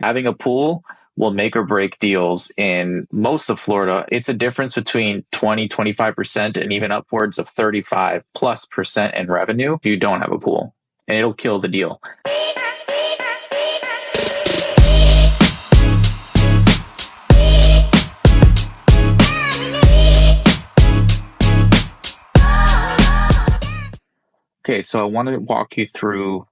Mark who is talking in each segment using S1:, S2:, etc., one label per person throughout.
S1: Having a pool will make or break deals in most of Florida. It's a difference between 20, 25%, and even upwards of 35+% in revenue if you don't have a pool, and it'll kill the deal. Okay, so I want to walk you through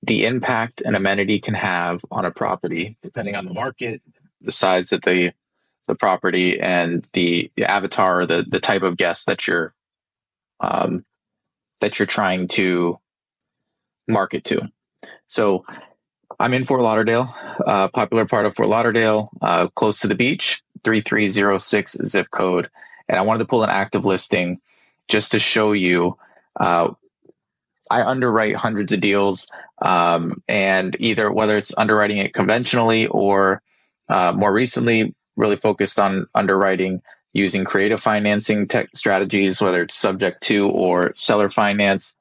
S1: the impact an amenity can have on a property, depending on the market, the size of the property, and the avatar, or the type of guest that you're trying to market to. So I'm in Fort Lauderdale, popular part of Fort Lauderdale, close to the beach, 3306 zip code. And I wanted to pull an active listing just to show you. I underwrite hundreds of deals, and either whether it's underwriting it conventionally or more recently, really focused on underwriting using creative financing tech strategies, whether it's subject to or seller finance.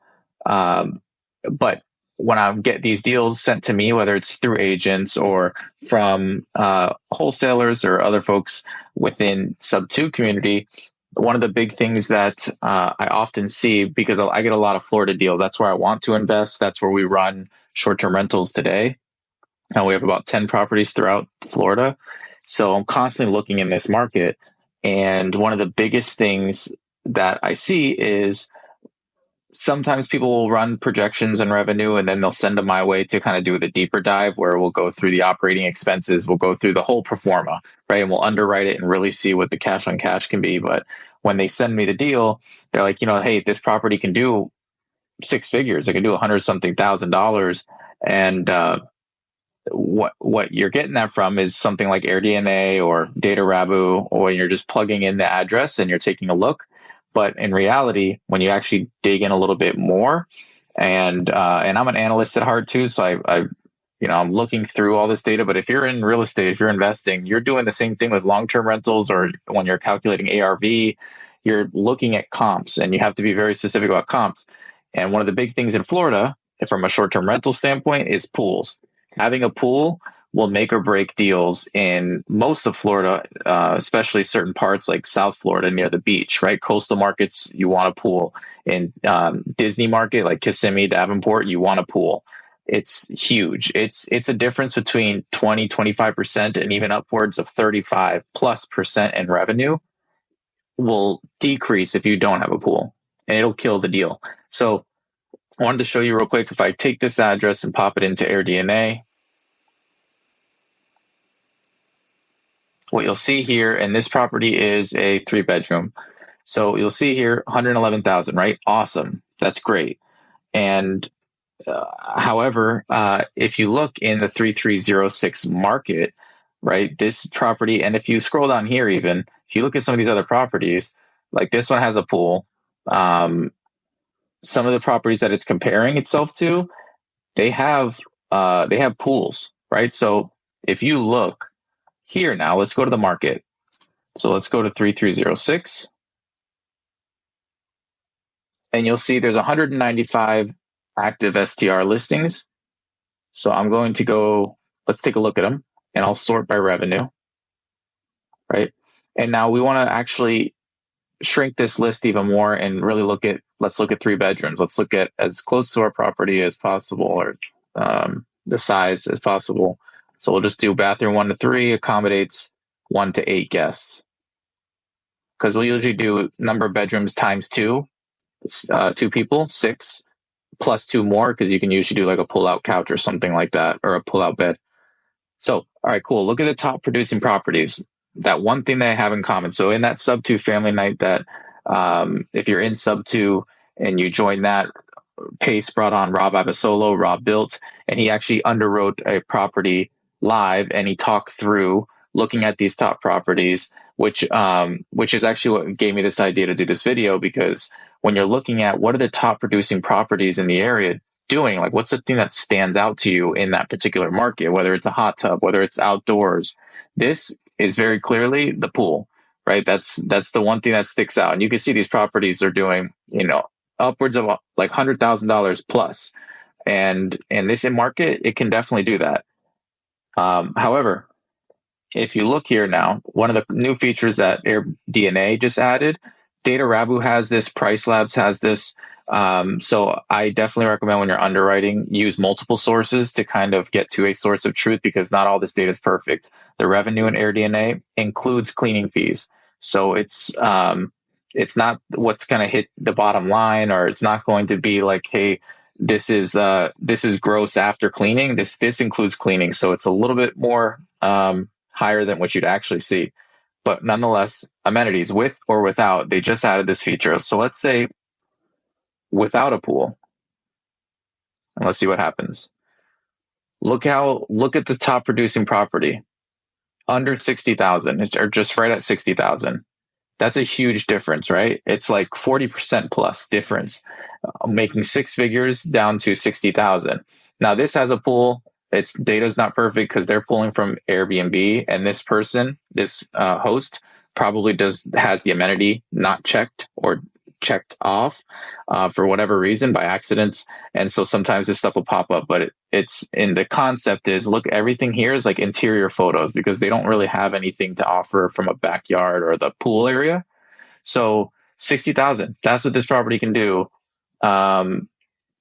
S1: But when I get these deals sent to me, whether it's through agents or from wholesalers or other folks within sub-2 community, one of the big things that I often see, because I get a lot of Florida deals, that's where I want to invest. That's where we run short-term rentals today. And we have about 10 properties throughout Florida. So I'm constantly looking in this market. And one of the biggest things that I see is sometimes people will run projections and revenue, and then they'll send them my way to kind of do the deeper dive where we'll go through the operating expenses. We'll go through the whole pro forma, right? And we'll underwrite it and really see what the cash on cash can be. But when they send me the deal, they're like, hey, this property can do 6 figures. It can do $100-something thousand. And what you're getting that from is something like AirDNA or Data Rabu, or you're just plugging in the address and you're taking a look. But in reality, when you actually dig in a little bit more, and I'm an analyst at heart too, so I'm looking through all this data. But if you're in real estate, if you're investing, you're doing the same thing with long-term rentals, or when you're calculating ARV, you're looking at comps, and you have to be very specific about comps. And one of the big things in Florida, from a short-term rental standpoint, is pools. Having a pool will make or break deals in most of Florida, especially certain parts like South Florida near the beach, right? Coastal markets, you want a pool. In Disney market like Kissimmee, Davenport, you want a pool. It's huge. It's a difference between 20, 25%, and even upwards of 35+% in revenue will decrease if you don't have a pool, and it'll kill the deal. So I wanted to show you real quick. If I take this address and pop it into AirDNA, what you'll see here, and this property is a 3-bedroom. So you'll see here, 111,000, right? Awesome. That's great. And however, if you look in the 3306 market, right, this property, and if you scroll down here, even if you look at some of these other properties, like this one has a pool. Some of the properties that it's comparing itself to, they have pools, right? So if you look here now, let's go to the market. So let's go to 3306. And you'll see there's 195 active STR listings. So I'm going to go, let's take a look at them, and I'll sort by revenue, right? And now we want to actually shrink this list even more and really let's look at 3 bedrooms. Let's look at as close to our property as possible, or the size as possible. So we'll just do bathroom 1 to 3 accommodates 1 to 8 guests, because we'll usually do number of bedrooms times 2, 2 people, 6, plus 2 more, because you can usually do like a pull-out couch or something like that, or a pull-out bed. So, all right, cool. Look at the top producing properties. That one thing they have in common. So in that sub-2 family night, that if you're in sub-2 and you join that, Pace brought on Rob Abasolo, Rob built, and he actually underwrote a property live, and he talked through looking at these top properties, which is actually what gave me this idea to do this video, because when you're looking at what are the top producing properties in the area doing, like what's the thing that stands out to you in that particular market, whether it's a hot tub, whether it's outdoors, this is very clearly the pool, right? That's the one thing that sticks out. And you can see these properties are doing, upwards of like $100,000 plus. And in this market, it can definitely do that. However, if you look here now, one of the new features that AirDNA just added, Data Rabu has this, Price Labs has this. So I definitely recommend when you're underwriting, use multiple sources to kind of get to a source of truth, because not all this data is perfect. The revenue in AirDNA includes cleaning fees. So it's not what's going to hit the bottom line, or it's not going to be like, hey, this is gross after cleaning. This includes cleaning. So it's a little bit more higher than what you'd actually see. But nonetheless, amenities with or without, they just added this feature. So let's say without a pool, and let's see what happens. Look at the top producing property under 60,000, or just right at 60,000. That's a huge difference, right? It's like 40% plus difference, making six figures down to 60,000. Now this has a pool. Its data is not perfect because they're pulling from Airbnb, and this person, this host, probably has the amenity not checked or checked off for whatever reason by accidents, and so sometimes this stuff will pop up. But it's in the concept is, look, everything here is like interior photos, because they don't really have anything to offer from a backyard or the pool area. So 60,000, that's what this property can do.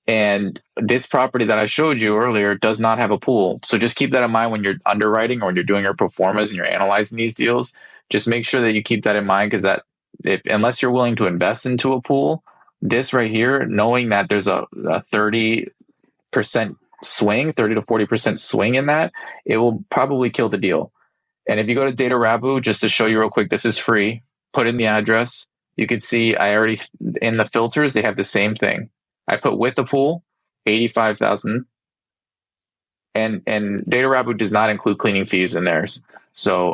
S1: And this property that I showed you earlier does not have a pool. So just keep that in mind when you're underwriting or when you're doing your pro formas and you're analyzing these deals. Just make sure that you keep that in mind, because that unless you're willing to invest into a pool, this right here, knowing that there's a 30% swing, 30 to 40% swing in that, it will probably kill the deal. And if you go to Data Rabu, just to show you real quick, this is free. Put in the address. You can see I already, in the filters, they have the same thing. I put with the pool, 85,000. And Data Rabu does not include cleaning fees in theirs. So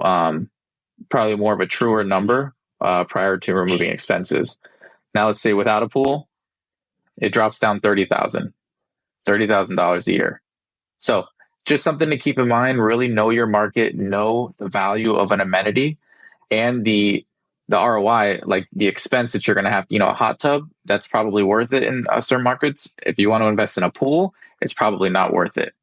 S1: probably more of a truer number prior to removing expenses. Now let's say without a pool, it drops down $30,000 a year. So just something to keep in mind. Really know your market, know the value of an amenity, and the ROI, like the expense that you're going to have. A hot tub, that's probably worth it in certain markets. If you want to invest in a pool, it's probably not worth it.